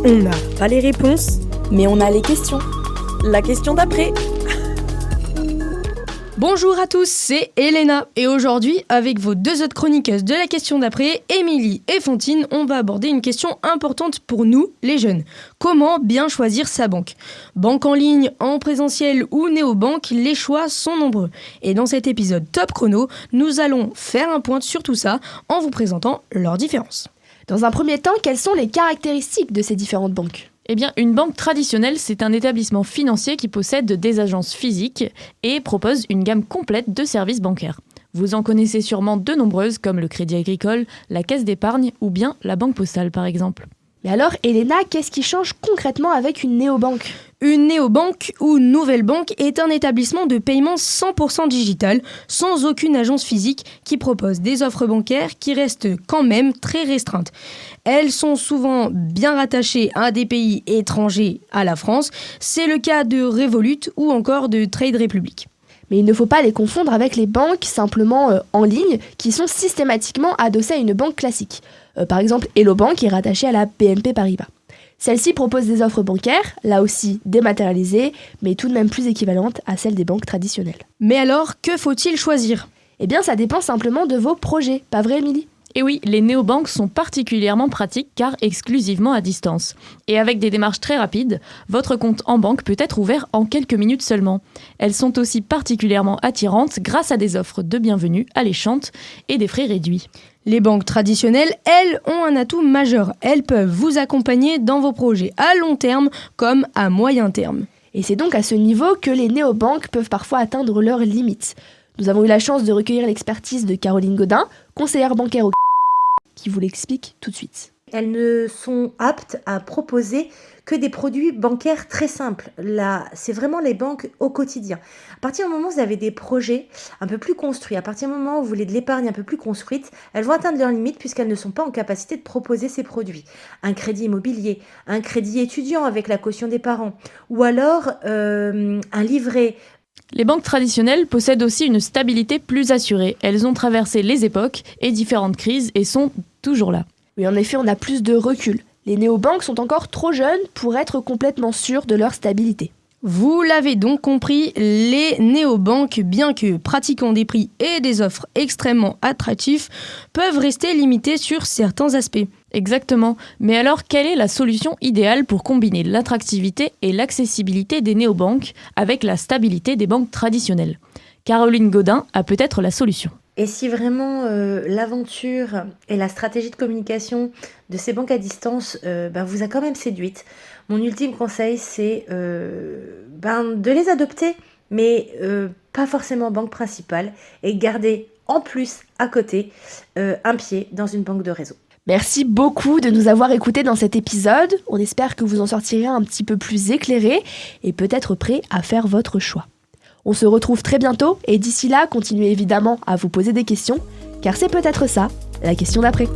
On n'a pas les réponses, mais on a les questions. La question d'après. Bonjour à tous, c'est Elena. Et aujourd'hui, avec vos deux autres chroniqueuses de la question d'après, Émilie et Fantine, on va aborder une question importante pour nous, les jeunes. Comment bien choisir sa banque ? Banque en ligne, en présentiel ou néobanque, les choix sont nombreux. Et dans cet épisode Top Chrono, nous allons faire un point sur tout ça en vous présentant leurs différences. Dans un premier temps, quelles sont les caractéristiques de ces différentes banques ? Eh bien, une banque traditionnelle, c'est un établissement financier qui possède des agences physiques et propose une gamme complète de services bancaires. Vous en connaissez sûrement de nombreuses, comme le Crédit Agricole, la Caisse d'épargne ou bien la Banque Postale, par exemple. Mais alors, Elena, qu'est-ce qui change concrètement avec une néobanque ? Une néobanque ou nouvelle banque est un établissement de paiement 100% digital, sans aucune agence physique, qui propose des offres bancaires qui restent quand même très restreintes. Elles sont souvent bien rattachées à des pays étrangers à la France. C'est le cas de Revolut ou encore de Trade Republic. Mais il ne faut pas les confondre avec les banques simplement en ligne qui sont systématiquement adossées à une banque classique. Par exemple, Hello Bank est rattachée à la BNP Paribas. Celle-ci propose des offres bancaires, là aussi dématérialisées, mais tout de même plus équivalentes à celles des banques traditionnelles. Mais alors, que faut-il choisir ? Eh bien, ça dépend simplement de vos projets, pas vrai, Émilie ? Et oui, les néobanques sont particulièrement pratiques car exclusivement à distance. Et avec des démarches très rapides, votre compte en banque peut être ouvert en quelques minutes seulement. Elles sont aussi particulièrement attirantes grâce à des offres de bienvenue alléchantes et des frais réduits. Les banques traditionnelles, elles, ont un atout majeur. Elles peuvent vous accompagner dans vos projets à long terme comme à moyen terme. Et c'est donc à ce niveau que les néobanques peuvent parfois atteindre leurs limites. Nous avons eu la chance de recueillir l'expertise de Caroline Godin, conseillère bancaire au qui vous l'explique tout de suite. Elles ne sont aptes à proposer que des produits bancaires très simples. Là, c'est vraiment les banques au quotidien. À partir du moment où vous avez des projets un peu plus construits, à partir du moment où vous voulez de l'épargne un peu plus construite, elles vont atteindre leurs limites puisqu'elles ne sont pas en capacité de proposer ces produits. Un crédit immobilier, un crédit étudiant avec la caution des parents, ou alors un livret. Les banques traditionnelles possèdent aussi une stabilité plus assurée. Elles ont traversé les époques et différentes crises et sont toujours là. Oui, en effet, on a plus de recul. Les néobanques sont encore trop jeunes pour être complètement sûres de leur stabilité. Vous l'avez donc compris, les néobanques, bien que pratiquant des prix et des offres extrêmement attractifs, peuvent rester limitées sur certains aspects. Exactement. Mais alors, quelle est la solution idéale pour combiner l'attractivité et l'accessibilité des néobanques avec la stabilité des banques traditionnelles ? Caroline Godin a peut-être la solution. Et si vraiment l'aventure et la stratégie de communication de ces banques à distance vous a quand même séduite, mon ultime conseil c'est de les adopter, mais pas forcément banque principale, et garder en plus à côté un pied dans une banque de réseau. Merci beaucoup de nous avoir écoutés dans cet épisode. On espère que vous en sortirez un petit peu plus éclairés et peut-être prêts à faire votre choix. On se retrouve très bientôt et d'ici là, continuez évidemment à vous poser des questions, car c'est peut-être ça, la question d'après.